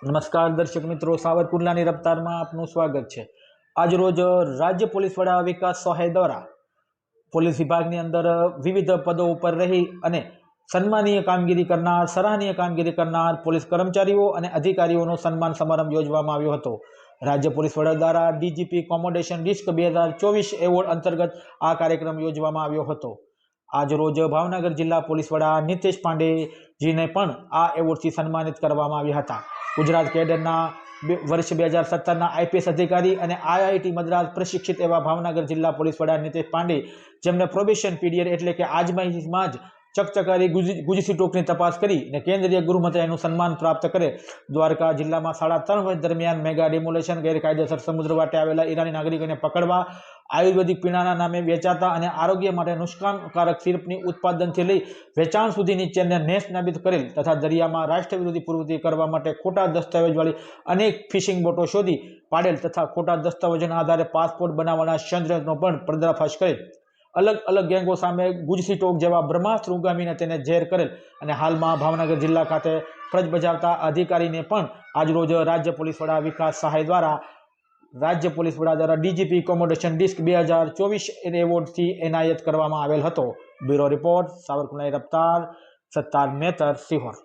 નમસ્કાર દર્શક મિત્રો, સાવરકુંડલાની રફતારમાં આપનું સ્વાગત છે। આજ રોજ રાજ્ય પોલીસ વડા વિકાસ સહાય દ્વારા પોલીસ વિભાગની અંદર વિવિધ પદો ઉપર રહી અને સન્માનીય કામગીરી કરનાર, સરાહનીય કામગીરી કરનાર પોલીસ કર્મચારીઓ અને અધિકારીઓનો સન્માન સમારંભ યોજવામાં આવ્યો હતો। રાજ્ય પોલીસ વડા દ્વારા ડીજીપી કોમોડેશન રિસ્ક 2024 એવોર્ડ અંતર્ગત આ કાર્યક્રમ યોજવામાં આવ્યો હતો। આજ રોજ ભાવનગર જિલ્લા પોલીસ વડા નિતેશ પાંડેજીને પણ આ એવોર્ડથી સન્માનિત કરવામાં આવ્યા હતા। ગુજરાત કેડરના વર્ષ 2017ના આઈપીએસ અધિકારી અને આઈઆઈટી મદ્રાસ પ્રશિક્ષિત એવા ભાવનગર જિલ્લા પોલીસ વડા નિતેશ પાંડે, જેમને પ્રોબેશન પીરિયડ એટલે કે આજમાં જ ચકચકારી ગુજસી ટોકની તપાસ કરી અને કેન્દ્રીય ગૃહમંત્રાલયનું સન્માન પ્રાપ્ત કરે, દ્વારકા જિલ્લામાં 3.5 વર્ષ દરમિયાન મેગા ડિમોલેશન, ગેરકાયદેસર સમુદ્ર વાટે આવેલા ઈરાની નાગરિકોને પકડવા, આયુર્વેદિક પીણાના નામે વેચાતા અને આરોગ્ય માટે નુકસાનકારક સિરપની ઉત્પાદનથી લઈ વેચાણ સુધીની ચેનને નેસ્ત નાબૂદ કરેલ તથા દરિયામાં રાષ્ટ્ર વિરોધી પ્રવૃત્તિ કરવા માટે ખોટા દસ્તાવેજવાળી અનેક ફિશિંગ બોટો શોધી પાડેલ તથા ખોટા દસ્તાવેજોના આધારે પાસપોર્ટ બનાવવાના ષડયંત્રનો પણ પર્દાફાશ કરેલ, અલગ અલગ ગેંગો સામે ગુજસી ટોક જેવા બ્રહ્માસ્ત્ર ઉગામીને તેને ઝેર કરેલ અને હાલમાં ભાવનગર જિલ્લા ખાતે ફરજ બજાવતા અધિકારીને પણ આજરોજ રાજ્ય પોલીસ વડા વિકાસ સહાય દ્વારા રાજ્ય પોલીસ વડા દ્વારા ડીજીપી કોમોડેશન રિસ્ક 2024 એવોર્ડથી એનાયત કરવામાં આવેલ હતો। Bureau report, સાવરકુંડલાની રફતાર, Sattar Metar, Sihor.